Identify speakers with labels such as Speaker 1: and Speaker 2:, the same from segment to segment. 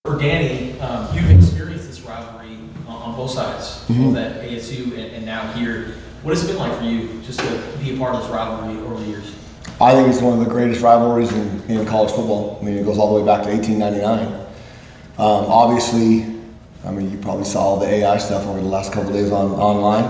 Speaker 1: For Danny, you've experienced this rivalry on both sides, both at ASU and now here. What has it been like for you just to be a part of this rivalry over the years?
Speaker 2: I think it's one of the greatest rivalries in college football. I mean, it goes all the way back to 1899. Obviously, I mean, you probably saw all the AI stuff over the last couple of days online.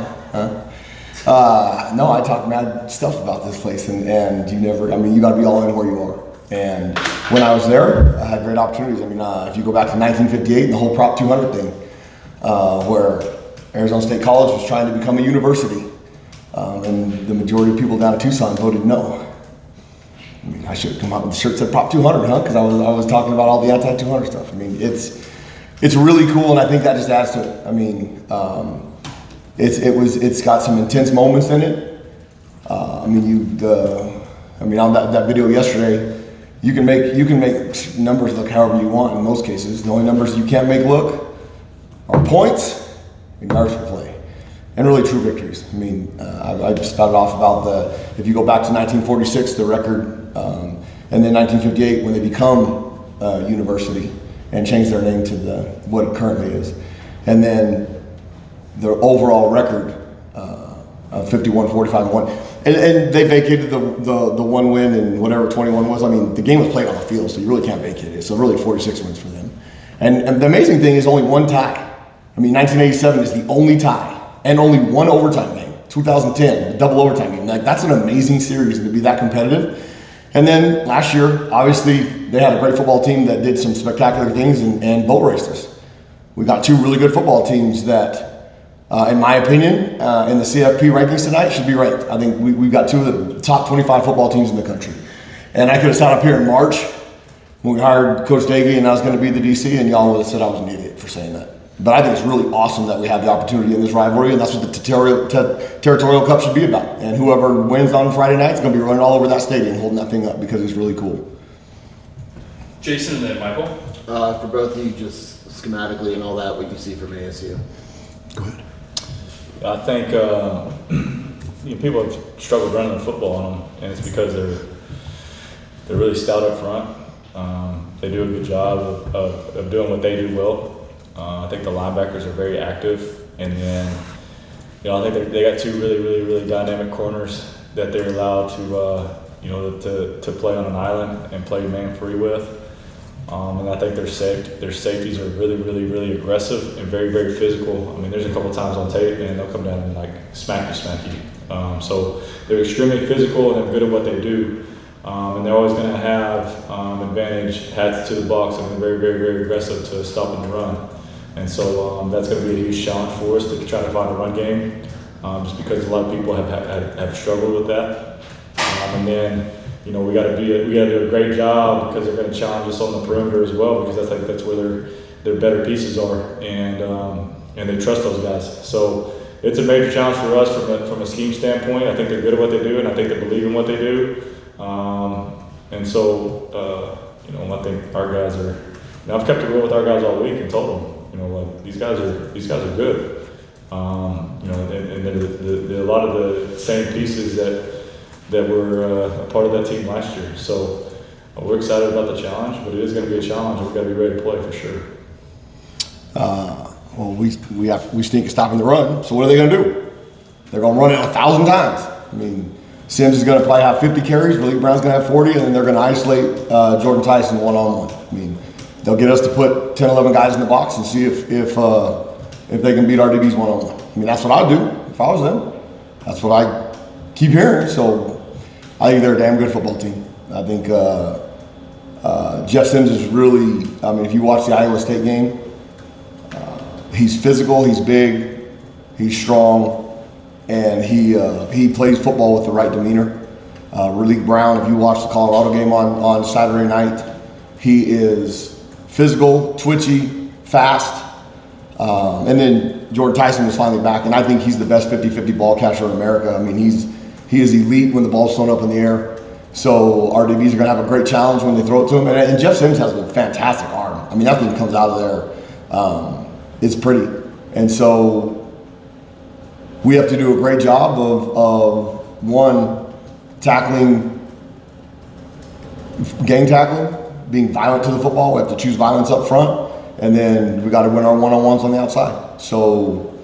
Speaker 2: No, I talk mad stuff about this place, and you got to be all in where you are. And when I was there, I had great opportunities. I mean, if you go back to 1958 and the whole Prop 200 thing, where Arizona State College was trying to become a university, and the majority of people down at Tucson voted no. I mean, I should have come out with the shirt that said Prop 200, huh? Because I was talking about all the anti-200 stuff. I mean, it's really cool, and I think that just adds to it. I mean, it's got some intense moments in it. On that video yesterday, you can make numbers look however you want in most cases. The only numbers you can't make look are points and yards per play, and really true victories. I mean, I just spouted off about if you go back to 1946, the record, and then 1958 when they become a university and change their name to what it currently is, and then the overall record of 51, 45, 1. And they vacated the one win and whatever 21 was. I mean, the game was played on the field, so you really can't vacate it. So really 46 wins for them. And the amazing thing is only one tie. I mean, 1987 is the only tie and only one overtime game. 2010, the double overtime game. Like, that's an amazing series to be that competitive. And then last year, obviously, they had a great football team that did some spectacular things and boat raced us. We got two really good football teams that, in my opinion, in the CFP rankings tonight, should be ranked. I think we've got two of the top 25 football teams in the country. And I could have sat up here in March when we hired Coach Doege and I was going to be the DC, and y'all would have said I was an idiot for saying that. But I think it's really awesome that we have the opportunity in this rivalry, and that's what the Territorial Cup should be about. And whoever wins on Friday night is going to be running all over that stadium holding that thing up because it's really cool.
Speaker 1: Jason and then Michael.
Speaker 3: For both of you, just schematically and all that, what you see from ASU.
Speaker 2: Go ahead.
Speaker 4: I think people have struggled running the football on them, and it's because they're really stout up front. They do a good job of doing what they do well. I think the linebackers are very active, and then I think they got two really dynamic corners that they're allowed to play on an island and play man free with. And I think their safeties are really aggressive and very physical. I mean, there's a couple times on tape and they'll come down and like smack you. So they're extremely physical and they're good at what they do. And they're always going to have advantage hats to the box, and they're very aggressive to stop and run. And so that's going to be a huge challenge for us to try to find a run game, just because a lot of people have struggled with that. And then we got to do a great job because they're going to challenge us on the perimeter as well, because that's where their better pieces are, and they trust those guys. So it's a major challenge for us from a scheme standpoint. I think they're good at what they do, and I think they believe in what they do. And so I think our guys are. I've kept it real with our guys all week and told them, these guys are good. And they're a lot of the same pieces that were a part of that team last year. So we're excited about the challenge, but it is going to be a challenge. We've got to be ready to play for sure.
Speaker 2: Well, we stink at stopping the run. So what are they going to do? They're going to run it 1,000 times. I mean, Sims is going to probably have 50 carries. Malik Brown's going to have 40, and then they're going to isolate Jordan Tyson one-on-one. I mean, they'll get us to put 10, 11 guys in the box and see if they can beat our DBs one-on-one. I mean, that's what I'd do if I was them. That's what I keep hearing. So I think they're a damn good football team. I think Jeff Sims is really, if you watch the Iowa State game, he's physical, he's big, he's strong, and he plays football with the right demeanor. Malik Brown, if you watch the Colorado game on Saturday night, he is physical, twitchy, fast. And then Jordan Tyson was finally back, and I think he's the best 50-50 ball catcher in America. I mean, he is elite when the ball's thrown up in the air. So our DBs are going to have a great challenge when they throw it to him. And Jeff Sims has a fantastic arm. I mean, that thing comes out of there. It's pretty. And so we have to do a great job of one, gang tackling, being violent to the football. We have to choose violence up front. and then we got to win our one-on-ones on the outside. So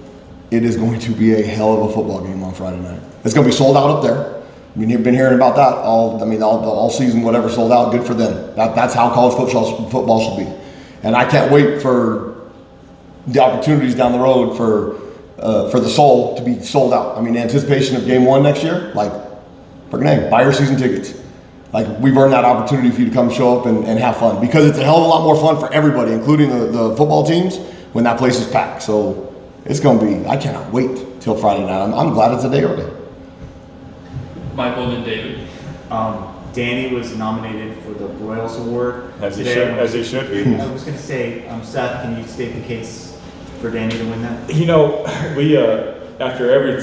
Speaker 2: it is going to be a hell of a football game on Friday night. It's going to be sold out up there. I mean, you've been hearing about that all season, whatever, sold out. Good for them. That's how college football should be. And I can't wait for the opportunities down the road for the Soul to be sold out. I mean, the anticipation of game 1 next year, like, buy your season tickets. Like, we've earned that opportunity for you to come show up and have fun, because it's a hell of a lot more fun for everybody, including the football teams, when that place is packed. So it's going to be, I cannot wait till Friday night. I'm glad it's a day early.
Speaker 5: Michael and then David.
Speaker 6: Danny was nominated for the Broyles Award.
Speaker 4: As he
Speaker 6: today.
Speaker 4: should be.
Speaker 6: I was going to say, Seth, can you state the case for Danny to win that?
Speaker 4: You know, we after every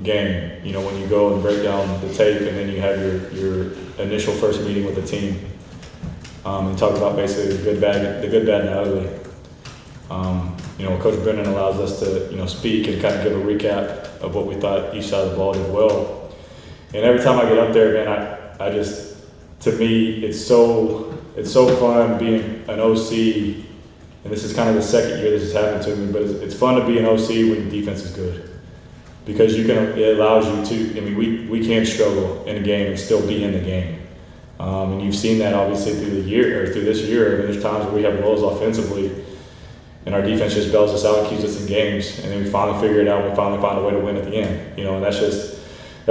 Speaker 4: game, you know, when you go and break down the tape, and then you have your initial first meeting with the team, and talk about basically the good, bad, and ugly. You know, Coach Brennan allows us to, you know, speak and kind of give a recap of what we thought each side of the ball did well. And every time I get up there, man, I just, to me, it's so fun being an OC. And this is kind of the second year this has happened to me, but it's fun to be an OC when the defense is good, because it allows you to. I mean, we can struggle in a game and still be in the game, and you've seen that obviously through this year. I mean, there's times where we have lows offensively, and our defense just bails us out and keeps us in games, and then we finally figure it out. And we finally find a way to win at the end. You know, and that's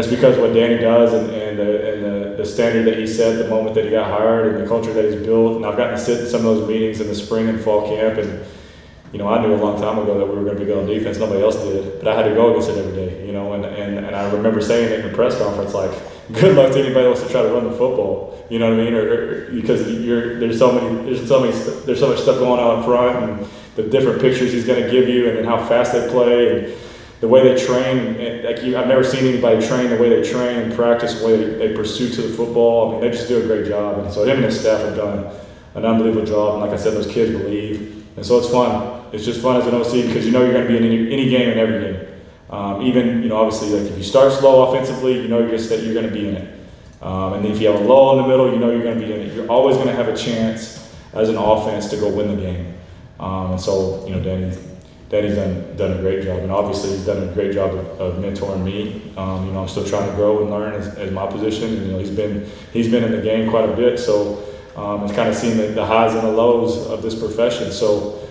Speaker 4: because of what Danny does and the standard that he set the moment that he got hired, and the culture that he's built. And I've gotten to sit in some of those meetings in the spring and fall camp, and you know, I knew a long time ago that we were going to be good on defense. Nobody else did, but I had to go against it every day. You know, and I remember saying it in the press conference, like, good luck to anybody else to try to run the football. You know what I mean? Or because there's so much stuff going on in front, and the different pictures he's going to give you, and then how fast they play, and the way they train. And like, I've never seen anybody train the way they train and practice the way they pursue to the football. I mean, they just do a great job. And so him and his staff have done an unbelievable job. And like I said, those kids believe. And so it's fun. It's just fun as an OC, because you know you're going to be in any game and every game. Even, you know, obviously, like if you start slow offensively, you know you're going to be in it. And then if you have a lull in the middle, you know you're going to be in it. You're always going to have a chance as an offense to go win the game. And so, you know, Danny's done a great job, and obviously he's done a great job of mentoring me. You know, I'm still trying to grow and learn as my position, and you know, he's been in the game quite a bit, so I've kind of seen the highs and the lows of this profession. So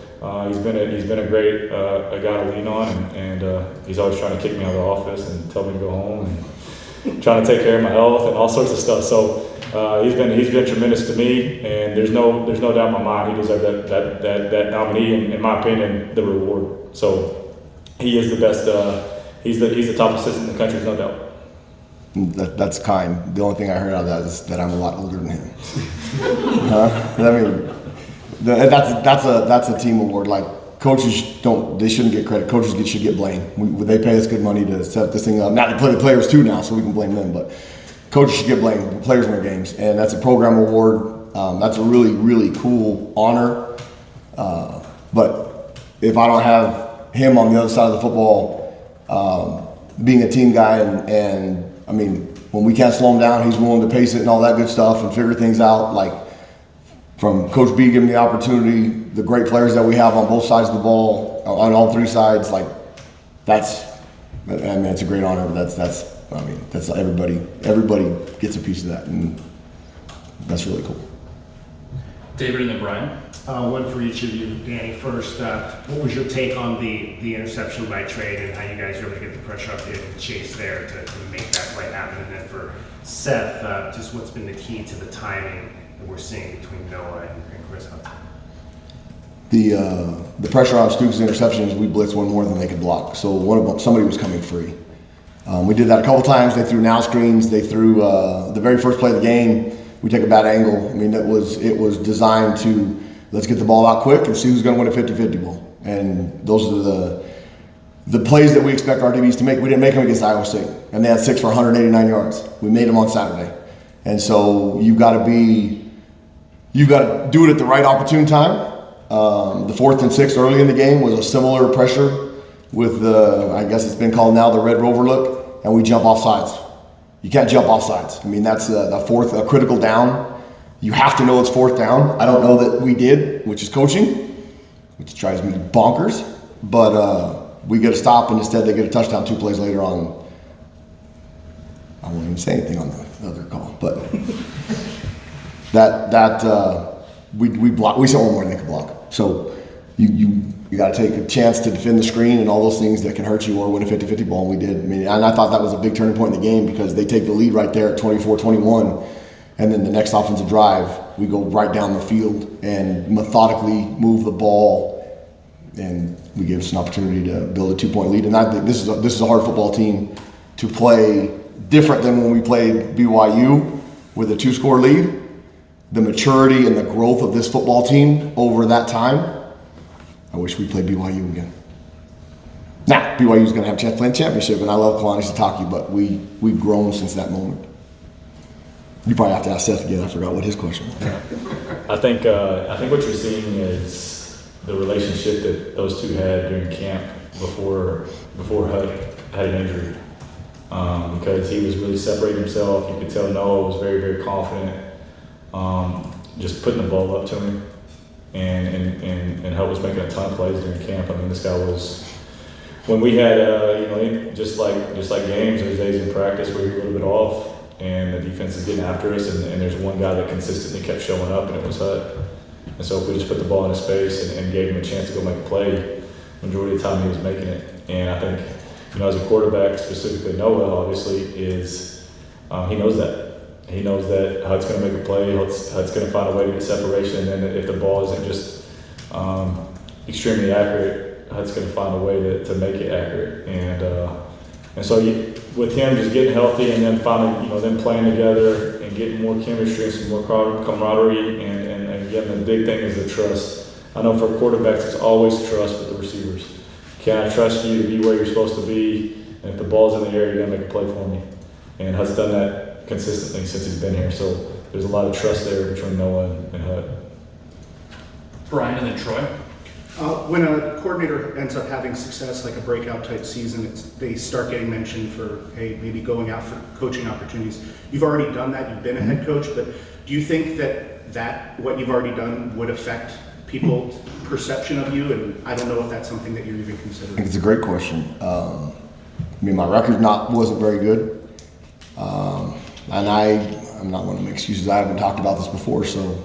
Speaker 4: he's been a great a guy to lean on, and he's always trying to kick me out of the office and tell me to go home, and trying to take care of my health and all sorts of stuff. So he's been tremendous to me, and there's no doubt in my mind he deserves that nominee, and in my opinion, the reward. So he is the best. He's the top assistant in the country, no doubt.
Speaker 2: That's kind. The only thing I heard out of that is that I'm a lot older than him. I mean, that's a team award. Like, coaches shouldn't get credit. Coaches should get blamed. They pay us good money to set this thing up. Not to play the players too now, so we can blame them, but coaches should get blamed. The players win games, and that's a program award. That's a really, really cool honor. But if I don't have him on the other side of the football, being a team guy, and I mean, when we can't slow him down, he's willing to pace it and all that good stuff and figure things out. Like, from Coach B giving the opportunity, the great players that we have on both sides of the ball, on all three sides, like, it's a great honor. But that's everybody gets a piece of that, and that's really cool.
Speaker 5: David and then Brian.
Speaker 7: One for each of you. Danny, first, what was your take on the interception by trade, and how you guys were able to get the pressure up there and chase there to make that play happen? And then for Seth, just what's been the key to the timing that we're seeing between Noah and Chris Hunt?
Speaker 2: The pressure on Stoops' interceptions, we blitzed one more than they could block. So somebody was coming free. We did that a couple times. They threw now screens. They threw the very first play of the game. We take a bad angle. I mean, it was designed to, let's get the ball out quick and see who's going to win a 50-50 ball. And those are the plays that we expect our DBs to make. We didn't make them against Iowa State, and they had 6 for 189 yards. We made them on Saturday. And so you've got to do it at the right opportune time. The 4th and 6th early in the game was a similar pressure with I guess it's been called now the Red Rover look, and we jump off sides. You can't jump off sides. I mean, that's the 4th, a critical down. You have to know it's fourth down. I don't know that we did, which is coaching, which drives me bonkers. But we get a stop, and instead they get a touchdown 2 plays later on. I won't even say anything on the other call, but we block. We said one more than they could block. So you got to take a chance to defend the screen and all those things that can hurt you or win a 50-50 ball, and we did. I mean, and I thought that was a big turning point in the game because they take the lead right there at 24-21, and then the next offensive drive, we go right down the field and methodically move the ball, and we give us an opportunity to build a 2-point lead. And I think this is a hard football team to play different than when we played BYU with a 2-score lead. The maturity and the growth of this football team over that time, I wish we played BYU again. Now, BYU's going to have a chance to play in the championship, and I love Kalani Sitake, but we've grown since that moment. You probably have to ask Seth again. I forgot what his question was.
Speaker 4: I think what you're seeing is the relationship that those two had during camp before Hud had an injury. Because he was really separating himself. You could tell Noah was very, very confident. Just putting the ball up to him and Hud was making a ton of plays during camp. I mean, this guy was, when we had, just like games, there's days in practice where you're a little bit off and the defense is getting after us and there's one guy that consistently kept showing up, and it was Hud. And so if we just put the ball in his space and gave him a chance to go make a play, majority of the time he was making it. And I think, as a quarterback, specifically Noah, obviously, is he knows that. He knows that Hud's going to make a play, Hud's going to find a way to get separation, and if the ball isn't just extremely accurate, Hud's going to find a way to make it accurate. And so with him just getting healthy and then finally, them playing together and getting more chemistry and some more camaraderie, and again, the big thing is the trust. I know for quarterbacks, it's always trust with the receivers. Can I trust you to be where you're supposed to be? And if the ball's in the air, you're going to make a play for me. And Hud's done that consistently since he's been here. So there's a lot of trust there between Noah and Hud.
Speaker 5: Brian and then Troy.
Speaker 8: When a coordinator ends up having success, like a breakout type season, they start getting mentioned for, hey, maybe going out for coaching opportunities. You've already done that. You've been a head coach. But do you think that what you've already done would affect people's perception of you? And I don't know if that's something that you're even
Speaker 2: I
Speaker 8: considering.
Speaker 2: think it's a great question. My record wasn't very good, and I'm not one to make excuses. I haven't talked about this before, so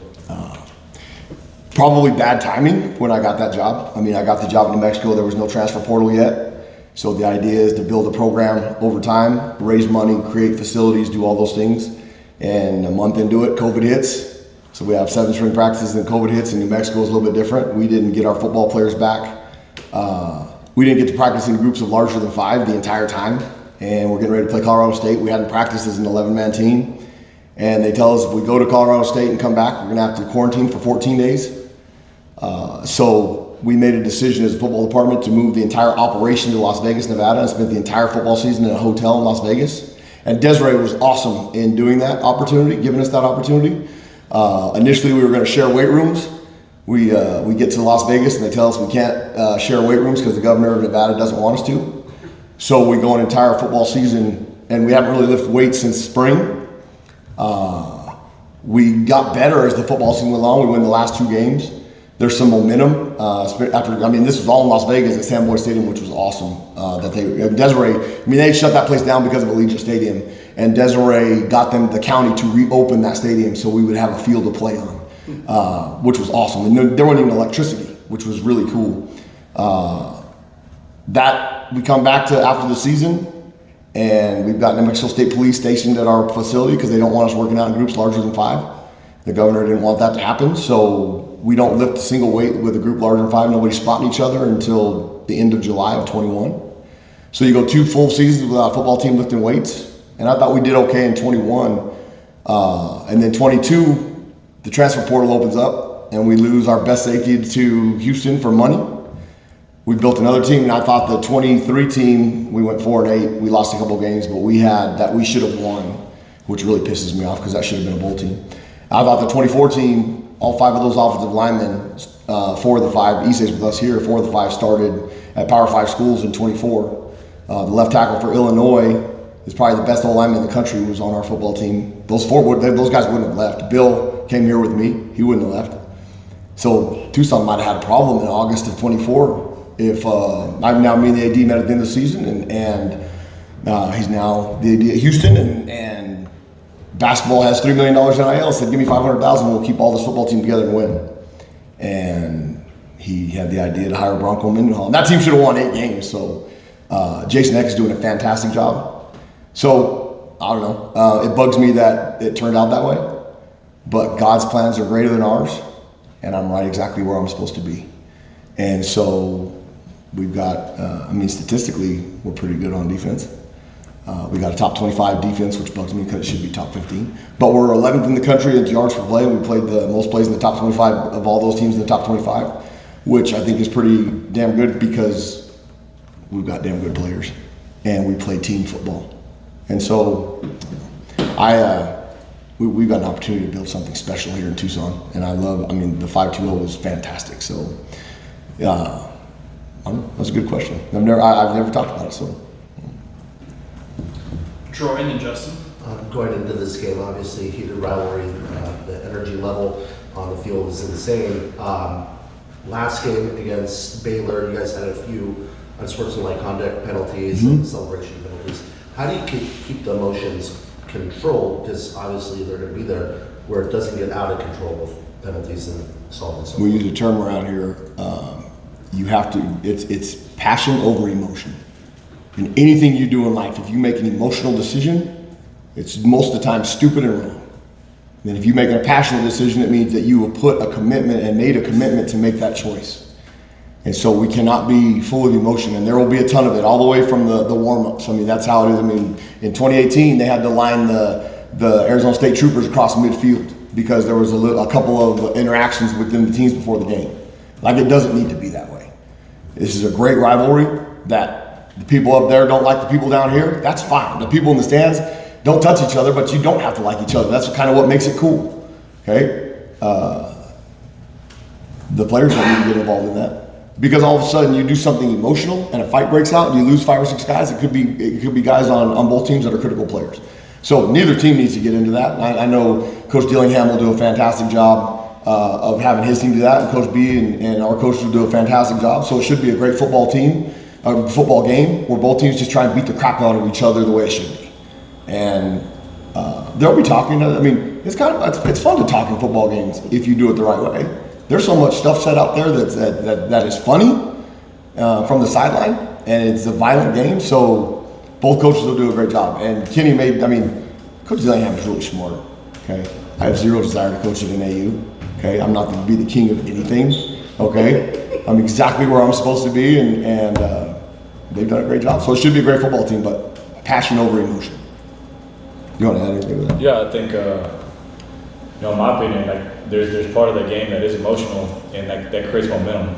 Speaker 2: probably bad timing when I got that job. I got the job in New Mexico. There was no transfer portal yet, so the idea is to build a program over time, raise money, create facilities, do all those things. And a month into it, COVID hits. So we have 7 spring practices, and COVID hits, and New Mexico is a little bit different. We didn't get our football players back. We didn't get to practice in groups of larger than 5 the entire time, and we're getting ready to play Colorado State. We hadn't practiced as an 11-man team, and they tell us if we go to Colorado State and come back, we're going to have to quarantine for 14 days. So we made a decision as a football department to move the entire operation to Las Vegas, Nevada, and spent the entire football season in a hotel in Las Vegas. And Desiree was awesome in doing that opportunity, giving us that opportunity. Initially, we were going to share weight rooms. We get to Las Vegas and they tell us we can't share weight rooms because the governor of Nevada doesn't want us to. So we go an entire football season, and we haven't really lifted weights since spring. We got better as the football season went along. We win the last 2 games. There's some momentum. This was all in Las Vegas at Sam Boyd Stadium, which was awesome. They shut that place down because of Allegiant Stadium, and Desiree got the county to reopen that stadium so we would have a field to play on, which was awesome. And there wasn't even electricity, which was really cool. That we come back to after the season, and we've got New Mexico State Police stationed at our facility because they don't want us working out in groups larger than 5. The governor didn't want that to happen, so we don't lift a single weight with a group larger than 5. Nobody's spotting each other until the end of July of 21. So you go 2 full seasons without a football team lifting weights, and I thought we did okay in 21. And then 22, the transfer portal opens up, and we lose our best safety to Houston for money. We built another team, and I thought the 23 team, we went 4-8. We lost a couple of games, but we should have won, which really pisses me off because that should have been a bowl team. I thought the 24 team, all 5 of those offensive linemen, 4 of the 5, Issei's with us here, 4 of the 5 started at Power 5 schools in 24. The left tackle for Illinois is probably the best O-lineman in the country, was on our football team. Those guys wouldn't have left. Bill came here with me, he wouldn't have left. So Tucson might have had a problem in August of 24 if I'm now me and the AD met at the end of the season, and he's now the AD at Houston, and basketball has $3 million in NIL. Said, give me $500,000, we'll keep all this football team together and win. And he had the idea to hire Bronco Mendenhall. And that team should have won 8 games. So Jason Eck is doing a fantastic job. So I don't know. It bugs me that it turned out that way. But God's plans are greater than ours, and I'm right exactly where I'm supposed to be. And so we've got, statistically, we're pretty good on defense. We got a top 25 defense, which bugs me because it should be top 15. But we're 11th in the country in yards per play, and we played the most plays in the top 25 of all those teams in the top 25, which I think is pretty damn good because we've got damn good players, and we play team football. And so we've got an opportunity to build something special here in Tucson, and the 5-2-0 was fantastic. So that's a good question. I've never talked about it, so.
Speaker 5: Troy and then Justin.
Speaker 3: Going into this game, obviously heated rivalry, the energy level on the field is insane. Last game against Baylor, you guys had a few unsportsmanlike conduct penalties and celebration penalties. How do you keep the emotions controlled? Because obviously they're going to be there where it doesn't get out of control with penalties and assault and so
Speaker 2: We
Speaker 3: forth.
Speaker 2: use a term around here. You have to. It's passion over emotion. In anything you do in life, if you make an emotional decision, it's most of the time stupid and wrong. And if you make a passionate decision, it means that you will put a commitment and made a commitment to make that choice. And so we cannot be full of emotion, and there will be a ton of it all the way from the warm-ups. That's how it is. In 2018, they had to line the Arizona State Troopers across midfield because there was a couple of interactions within the teams before the game. It doesn't need to be that way. This is a great rivalry that the people up there don't like the people down here. That's fine. The people in the stands don't touch each other, but you don't have to like each other. That's kind of what makes it cool. Okay? The players don't need to get involved in that. Because all of a sudden you do something emotional and a fight breaks out and you lose 5 or 6 guys, it could be guys on both teams that are critical players. So neither team needs to get into that. I know Coach Dillingham will do a fantastic job of having his team do that, and Coach B and our coaches will do a fantastic job. So it should be a great football team. A football game where both teams just try and beat the crap out of each other the way it should be, and they'll be talking. It's fun to talk in football games if you do it the right way. There's so much stuff said out there that is funny from the sideline, and it's a violent game. So both coaches will do a great job. And Kenny Coach Dillingham is really smart. Okay, I have zero desire to coach at an AU. Okay, I'm not going to be the king of anything. Okay, I'm exactly where I'm supposed to be, and they've done a great job. So it should be a great football team, but passion over emotion. You want to add anything to that?
Speaker 4: Yeah, I think, in my opinion, there's part of the game that is emotional, and that creates momentum,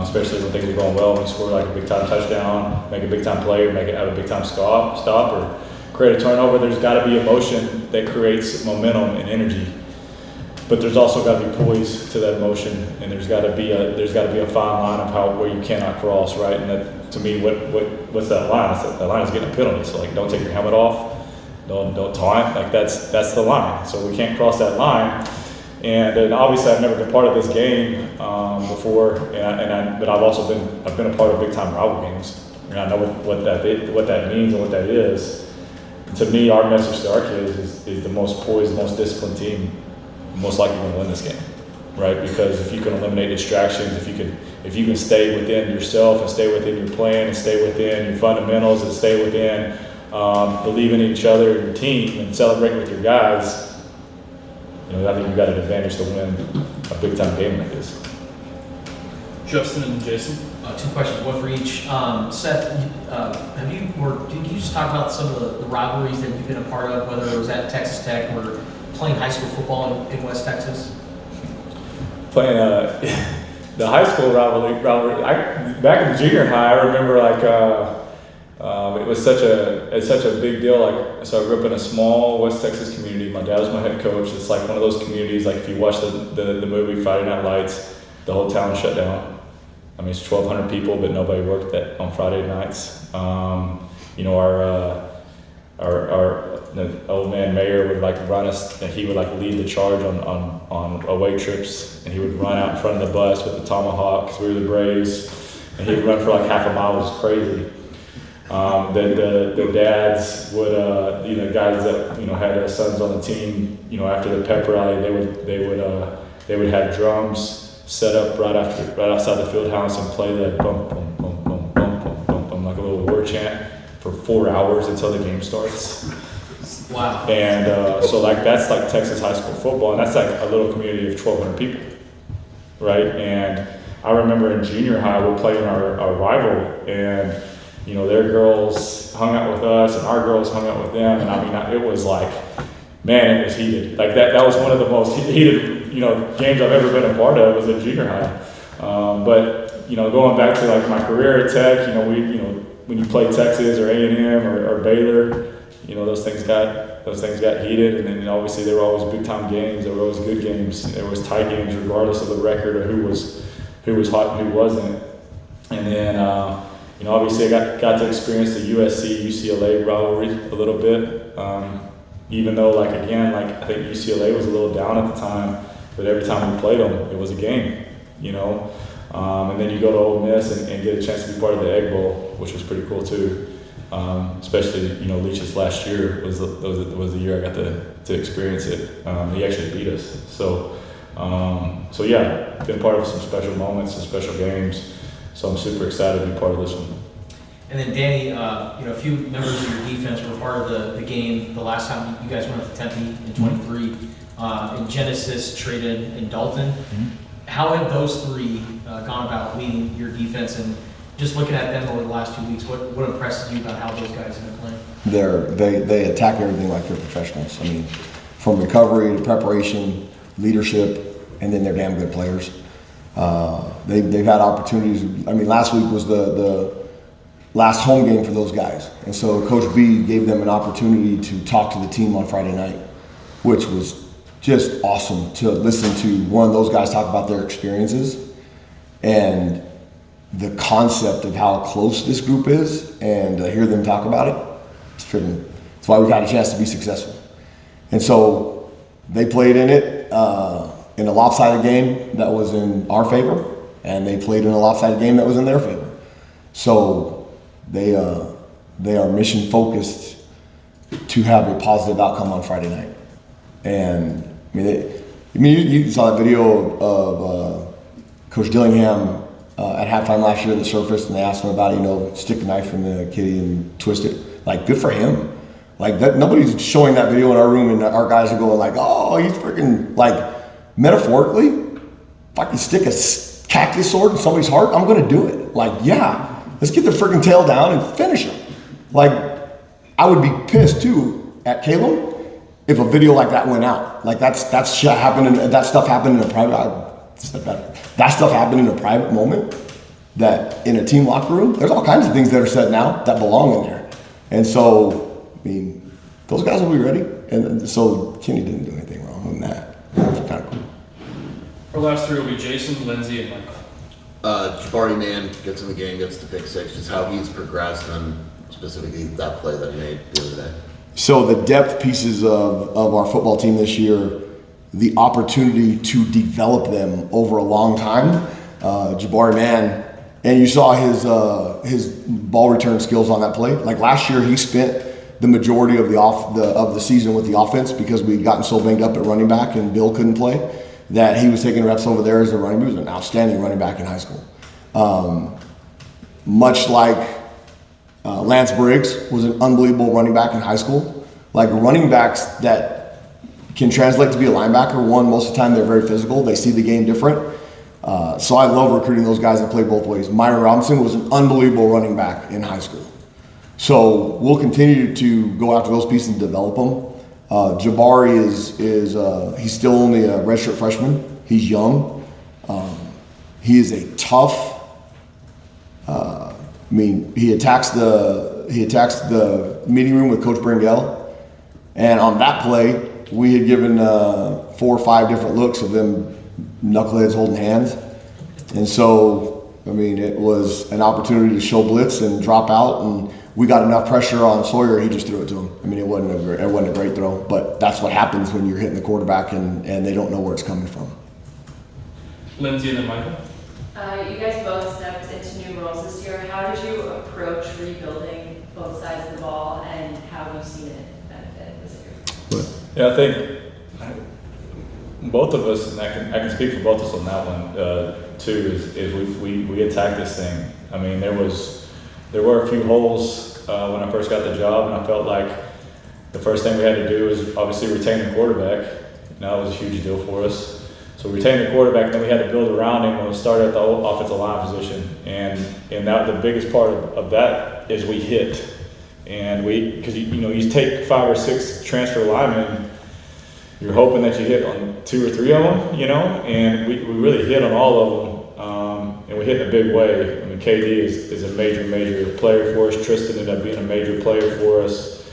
Speaker 4: especially when things are going well. When you score a big time touchdown, make a big time play, or have a big time stop, or create a turnover. There's got to be emotion that creates momentum and energy. But there's also got to be poise to that emotion, and there's got to be a fine line of where you cannot cross, right? And that, to me, what's that line? That line is getting a penalty. So don't take your helmet off, don't taunt. That's the line. So we can't cross that line. And obviously, I've never been part of this game before, but I've been a part of big time rival games, and I know what that means and what that is. To me, our message to our kids is the most poised, most disciplined team most likely going to win this game, right? Because if you can eliminate distractions, if you can stay within yourself and stay within your plan and stay within your fundamentals and stay within believing in each other and your team and celebrating with your guys, I think you've got an advantage to win a big time game like this.
Speaker 5: Justin and Jason.
Speaker 1: 2 questions, one for each. Seth, did you just talk about some of the rivalries that you've been a part of, whether it was at Texas Tech or playing high school football in West Texas?
Speaker 4: Playing the high school rivalry. Back in the junior high, I remember it was such a big deal. So I grew up in a small West Texas community. My dad was my head coach. It's one of those communities. If you watch the movie Friday Night Lights, the whole town shut down. It's 1,200 people, but nobody worked on Friday nights. Our the old man Mayor would like run us, and he would like lead the charge on away trips, and he would run out in front of the bus with the tomahawk, because we were the Braves, and he'd run for like half a mile. It was crazy. The dads would, guys that had their sons on the team, after the pep rally, they would have drums set up right outside the field house and play that bum bum bum bum bum bum bum bum like a little war chant for 4 hours until the game starts.
Speaker 1: Wow.
Speaker 4: And so like that's like Texas high school football, and that's like a little community of 1,200 people, right? And I remember in junior high we're playing our rival, and their girls hung out with us, and our girls hung out with them, and I mean, it was like, man, it was heated. Like that was one of the most heated, games I've ever been a part of, was at junior high. But going back to like my career at Tech, when you play Texas or A&M or Baylor, those things got heated, and then obviously there were always big time games. There were always good games. There was tight games regardless of the record or who was hot and who wasn't. And then obviously I got to experience the USC-UCLA rivalry a little bit, even though I think UCLA was a little down at the time, but every time we played them, it was a game, and then you go to Ole Miss and get a chance to be part of the Egg Bowl, which was pretty cool too, especially, Leach's last year was the year I got to experience it. He actually beat us, so yeah, been part of some special moments and special games. So I'm super excited to be part of this one.
Speaker 1: And then Danny, a few members of your defense were part of the game the last time you guys went up to Tempe in 23. In Genesis, Trayden, and Dalton. Mm-hmm. How have those three gone about leading your defense? And just looking at them over the last 2 weeks, what impressed you about how those guys have been playing? They attack
Speaker 2: everything like they're professionals. I mean, from recovery to preparation, leadership, and then they're damn good players. They've had opportunities. I mean, last week was the last home game for those guys. And so Coach B gave them an opportunity to talk to the team on Friday night, which was just awesome to listen to one of those guys talk about their experiences and the concept of how close this group is, and hear them talk about it. It's why we've had a chance to be successful. And so they played in it. In a lopsided game that was in our favor, and they played in a lopsided game that was in their favor. So they are mission focused to have a positive outcome on Friday night. And you saw that video of Coach Dillingham at halftime last year that surfaced, and they asked him about stick the knife in the kitty and twist it. Like, good for him. Like that, nobody's showing that video in our room, and our guys are going like, oh, he's freaking like. Metaphorically, if I can stick a cactus sword in somebody's heart, I'm going to do it. Like, yeah, let's get their freaking tail down and finish them. Like, I would be pissed too at Caleb if a video like that went out. Like that stuff happened in a private moment. That in a team locker room, there's all kinds of things that are said now that belong in there. And so, those guys will be ready. And so Kenny didn't do anything wrong with that. It's kind of cool.
Speaker 5: Our last three will be Jason, Lindsay, and Michael.
Speaker 3: Jabari Man gets in the game, gets to pick six. Just how he's progressed on specifically that play that he made the other day.
Speaker 2: So the depth pieces of our football team this year, the opportunity to develop them over a long time. Jabari Man, and you saw his ball return skills on that play. Like last year, he spent the majority of the season with the offense because we'd gotten so banged up at running back and Bill couldn't play that he was taking reps over there as a running back. He was an outstanding running back in high school. Much like Lance Briggs was an unbelievable running back in high school. Like running backs that can translate to be a linebacker, most of the time they're very physical. They see the game different. So I love recruiting those guys that play both ways. Myron Robinson was an unbelievable running back in high school. So we'll continue to go after those pieces and develop them. Jabari he's still only a redshirt freshman. He's young. He is a tough. He attacks the meeting room with Coach Bringell, and on that play we had given 4 or 5 different looks of them knuckleheads holding hands, and so it was an opportunity to show blitz and drop out, and we got enough pressure on Sawyer, he just threw it to him. I mean, it wasn't a great throw, but that's what happens when you're hitting the quarterback and they don't know where it's coming from.
Speaker 5: Lindsay and then Michael.
Speaker 9: You guys both stepped into new roles this year. How did you approach rebuilding both sides of the ball, and how have you seen it benefit this year?
Speaker 4: Yeah, I think both of us, and I can speak for both of us on that one too. Is we attacked this thing. I mean, there were a few holes when I first got the job, and I felt like the first thing we had to do was obviously retain the quarterback. And that was a huge deal for us. So we retained the quarterback, then we had to build around him. When we started at the offensive line position, and that the biggest part of that is we hit, and because you take 5 or 6 transfer linemen, you're hoping that you hit on 2 or 3 of them, and we really hit on all of them, and we hit in a big way. I mean, KD is a major player for us. Tristan ended up being a major player for us.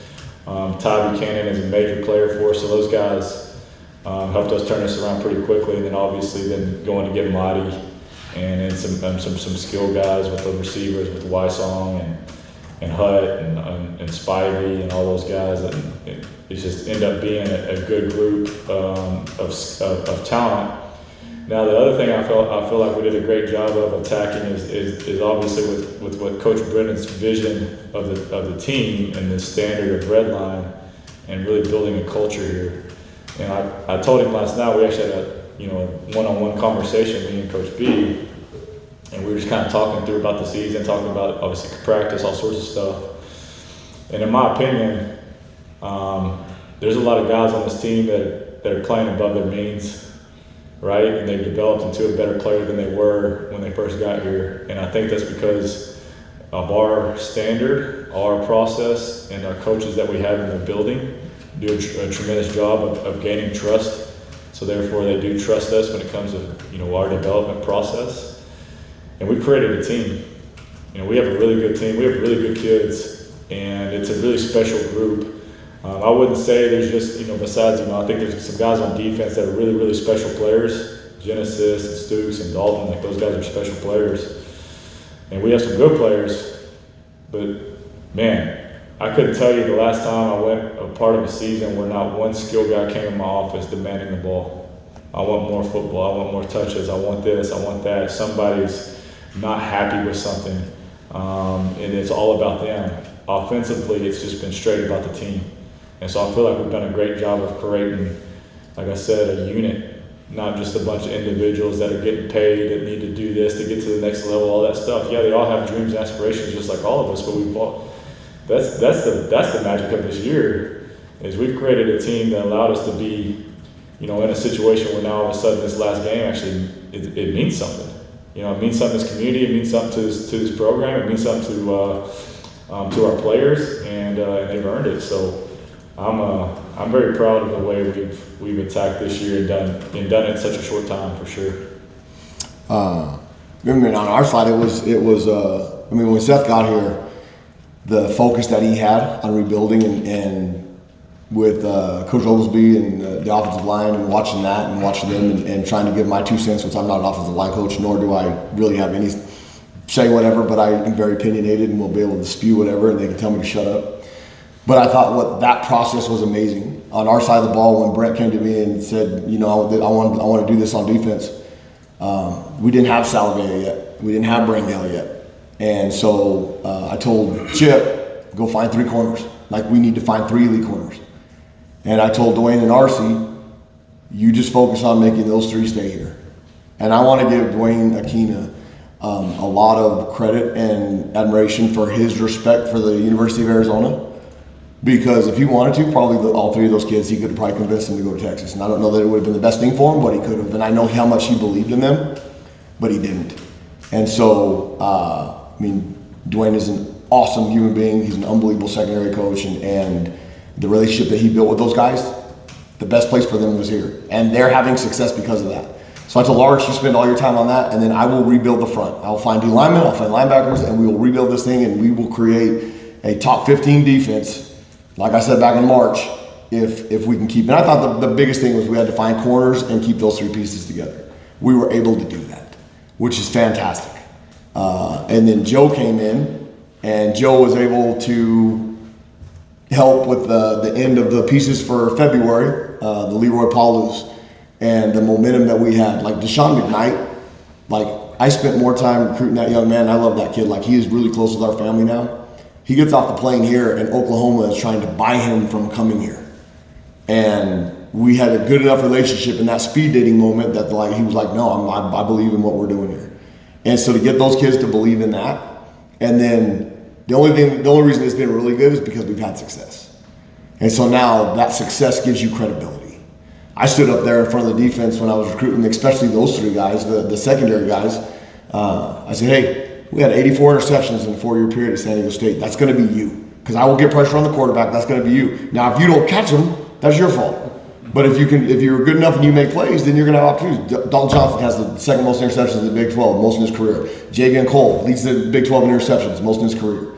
Speaker 4: Ty Buchanan is a major player for us. So those guys helped us turn this around pretty quickly, and then obviously going to get Lottie and then some skill guys with the receivers with Wysong and Hutt and Spivey and all those guys. And it just ended up being a good group of talent. Now the other thing I feel like we did a great job of attacking is obviously with what Coach Brennan's vision of the team and the standard of red line and really building a culture here. And I told him last night, we actually had a one-on-one conversation, me and Coach B, and we were just kind of talking through about the season, talking about obviously practice, all sorts of stuff. And in my opinion, there's a lot of guys on this team that are playing above their means, right? And they've developed into a better player than they were when they first got here. And I think that's because of our standard, our process, and our coaches that we have in the building do a tremendous job of gaining trust. So therefore they do trust us when it comes to our development process. And we created a team. We have a really good team. We have really good kids, and it's a really special group. I wouldn't say there's just besides I think there's some guys on defense that are really, really special players. Genesis and Stooks and Dalton, like those guys are special players. And we have some good players, but man, I couldn't tell you the last time I went a part of a season where not one skill guy came in my office demanding the ball. I want more football, I want more touches, I want this, I want that. If somebody's not happy with something, and it's all about them. Offensively, it's just been straight about the team. And so I feel like we've done a great job of creating, like I said, a unit, not just a bunch of individuals that are getting paid, that need to do this to get to the next level, all that stuff. Yeah, they all have dreams and aspirations just like all of us, but that's the magic of this year, is we've created a team that allowed us to be, in a situation where now all of a sudden this last game actually, it means something. It means something to this community, it means something to this program, it means something to our players, and they've earned it. So I'm very proud of the way we've attacked this year and done it in such a short time for sure.
Speaker 2: On our side, it was when Seth got here, the focus that he had on rebuilding and with Coach Oglesby and the offensive line and watching that and watching them and trying to give my 2 cents, which I'm not an offensive line coach, nor do I really have any say whatever, but I am very opinionated and will be able to spew whatever and they can tell me to shut up. But I thought that process was amazing. On our side of the ball, when Brent came to me and said, I want to do this on defense, we didn't have Salavea yet. We didn't have Brangale yet. And so I told Chip, go find 3 corners. Like, we need to find 3 elite corners. And I told Dwayne and RC, you just focus on making those 3 stay here. And I want to give Dwayne Aquina a lot of credit and admiration for his respect for the University of Arizona. Because if he wanted to, probably all 3 of those kids, he could have probably convinced them to go to Texas. And I don't know that it would have been the best thing for him, but he could have. And I know how much he believed in them, but he didn't. And so, Dwayne is an awesome human being. He's an unbelievable secondary coach, and the relationship that he built with those guys, the best place for them was here. And they're having success because of that. So I told Laura, you spend all your time on that, and then I will rebuild the front. I'll find D linemen, I'll find linebackers, and we will rebuild this thing, and we will create a top 15 defense, like I said back in March, if we can keep. And I thought the biggest thing was we had to find corners and keep those 3 pieces together. We were able to do that, which is fantastic. And then Joe came in, And Joe was able to help with the end of the pieces for February, the Leroy Paulus, and the momentum that we had. Like Deshaun McKnight, like I spent more time recruiting that young man. I love that kid. Like he is really close with our family now. He gets off the plane here, and Oklahoma is trying to buy him from coming here. And we had a good enough relationship in that speed dating moment that like he was like, no, I believe in what we're doing here. And so to get those kids to believe in that, and then the only reason it's been really good is because we've had success. And so now that success gives you credibility. I stood up there in front of the defense when I was recruiting, especially those three guys, the secondary guys. I said, hey, we had 84 interceptions in a 4-year period at San Diego State. That's going to be you, because I will get pressure on the quarterback. That's going to be you. Now, if you don't catch them, that's your fault. But if you're good enough and you make plays, then you're going to have opportunities. Dalton Johnson has the second most interceptions in the Big 12, most in his career. Javian Cole leads the Big 12 in interceptions, most in his career.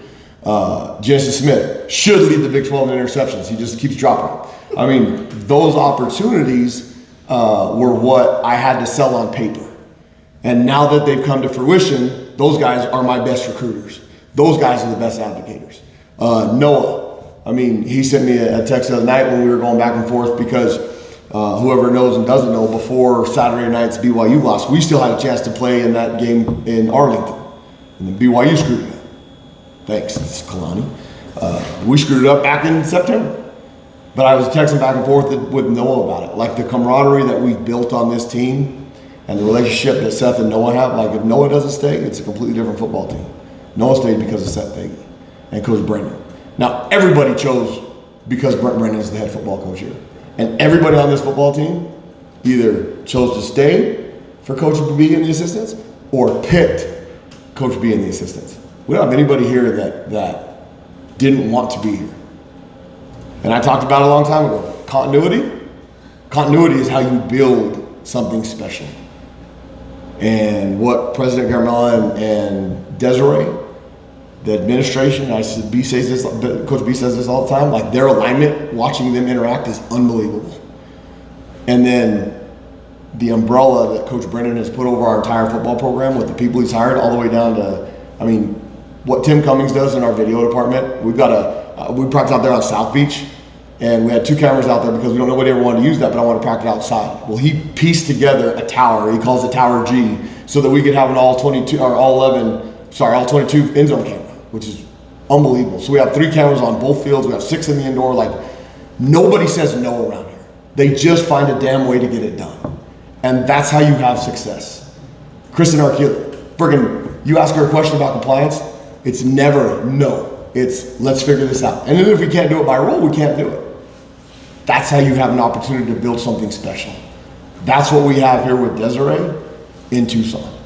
Speaker 2: Genesis Smith should lead the Big 12 in interceptions. He just keeps dropping them. I mean, those opportunities were what I had to sell on paper. And now that they've come to fruition, those guys are my best recruiters. Those guys are the best advocators. Noah. I mean, he sent me a text the other night when we were going back and forth because whoever knows and doesn't know, before Saturday night's BYU loss, we still had a chance to play in that game in Arlington. And then BYU screwed it up. Thanks, Kalani. We screwed it up back in September. But I was texting back and forth with Noah about it. Like the camaraderie that we've built on this team and the relationship that Seth and Noah have, like if Noah doesn't stay, it's a completely different football team. Noah stayed because of Seth Doege and Coach Brennan. Now, everybody chose because Brent Brennan is the head football coach here. And everybody on this football team either chose to stay for Coach B and the assistants or picked Coach B and the assistants. We don't have anybody here that didn't want to be here. And I talked about it a long time ago. Continuity. Continuity is how you build something special. And what President Garamella and Desiree, the administration, Coach B says this all the time, like their alignment, watching them interact is unbelievable. And then the umbrella that Coach Brennan has put over our entire football program with the people he's hired all the way down to, I mean, what Tim Cummings does in our video department. We've got we practice out there on South Beach, and we had 2 cameras out there because nobody ever wanted to use that, but I want to practice outside. Well, he pieced together a tower, he calls it Tower G, so that we could have an all 22 end zone camera, which is unbelievable. So we have 3 cameras on both fields. We have 6 in the indoor. Like, nobody says no around here. They just find a damn way to get it done. And that's how you have success. Kristen Arkila, friggin', you ask her a question about compliance, it's never no. It's let's figure this out. And then if we can't do it by rule, we can't do it. That's how you have an opportunity to build something special. That's what we have here with Desiree in Tucson.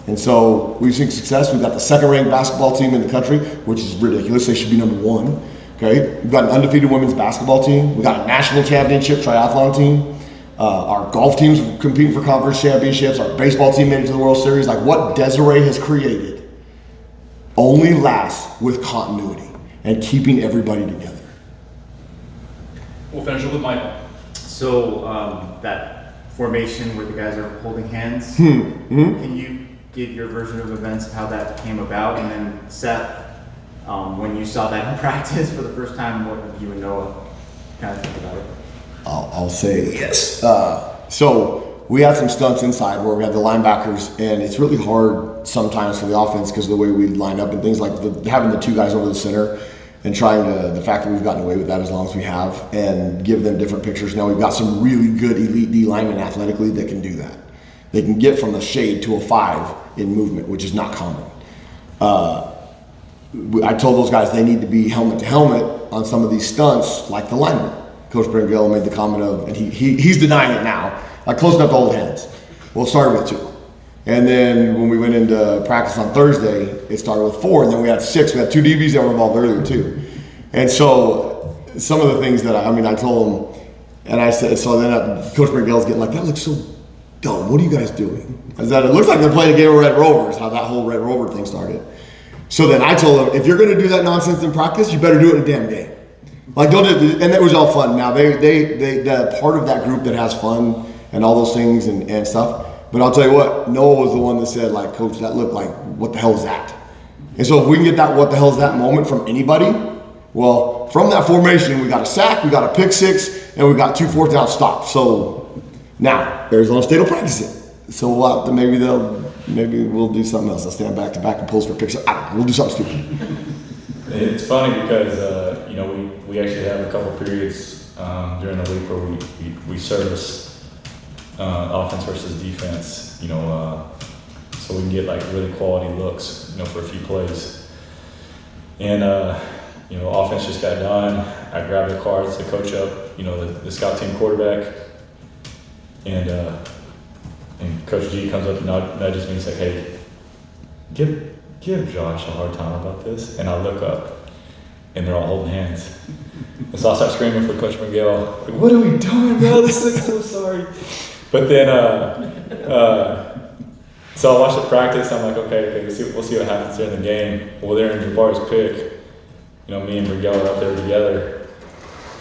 Speaker 2: And so we've seen success. We've got the 2nd-ranked basketball team in the country, which is ridiculous. They should be number 1. Okay, we've got an undefeated women's basketball team. We've got a national championship triathlon team. Our golf team's competing for conference championships. Our baseball team made it to the World Series. Like what Desiree has created only lasts with continuity and keeping everybody together.
Speaker 5: We'll finish it with Michael.
Speaker 6: So that formation where the guys are holding hands, can you give your version of events of how that came about? And then Seth, when you saw that in practice for the first time, what did you and Noah kind of think about it?
Speaker 2: I'll say yes. So we had some stunts inside where we had the linebackers, and it's really hard sometimes for the offense because of the way we line up and things like having the 2 guys over the center and the fact that we've gotten away with that as long as we have and give them different pictures. Now we've got some really good elite D linemen athletically that can do that. They can get from a shade to a 5 in movement, which is not common. I told those guys they need to be helmet to helmet on some of these stunts like the linemen. Coach Bringill made the comment of, and he's denying it now, like close enough to hold hands. Well, it started with 2. And then when we went into practice on Thursday, it started with 4, and then we had 6. We had 2 DBs that were involved earlier too. And so some of the things that I told them, and I said, so then Coach Bringill's getting like, that looks so dumb. What are you guys doing? I said, it looks like they're playing a game of Red Rovers, how that whole Red Rover thing started. So then I told them, if you're going to do that nonsense in practice, you better do it in a damn game. Like, don't do, and it was all fun. Now, the part of that group that has fun and all those things and stuff. But I'll tell you what, Noah was the one that said, like, Coach, that looked like, what the hell is that? And so if we can get that what the hell is that moment from anybody, well, from that formation, we got a sack, we got a pick six, and we got 2 fourth down stops. So now Arizona State will practice it. So we'll have to, maybe we'll do something else. I'll stand back to back and pulls for picks. I don't know, we'll do something stupid.
Speaker 4: It's funny because you know we actually have a couple periods during the week where we service offense versus defense. You know, so we can get like really quality looks. You know, for a few plays. And you know, offense just got done. I grabbed the cards to coach up. You know, the scout team quarterback. And Coach G comes up and nudges me and says, "Hey, give Josh a hard time about this." And I look up, and they're all holding hands. And so I start screaming for Coach Miguel, like, "What are we doing, bro? This is so sorry." But then, so I watched the practice. I'm like, okay, we'll see what happens during the game. Well, there in Jabbar's pick, you know, me and Miguel were up there together,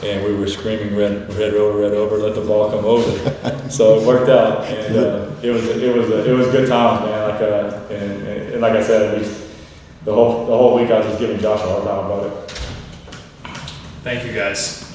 Speaker 4: and we were screaming, red over, let the ball come over. So it worked out, and it was good times, man. Like and like I said, at least the whole week I was just giving Josh a hard time about it.
Speaker 5: Thank you, guys.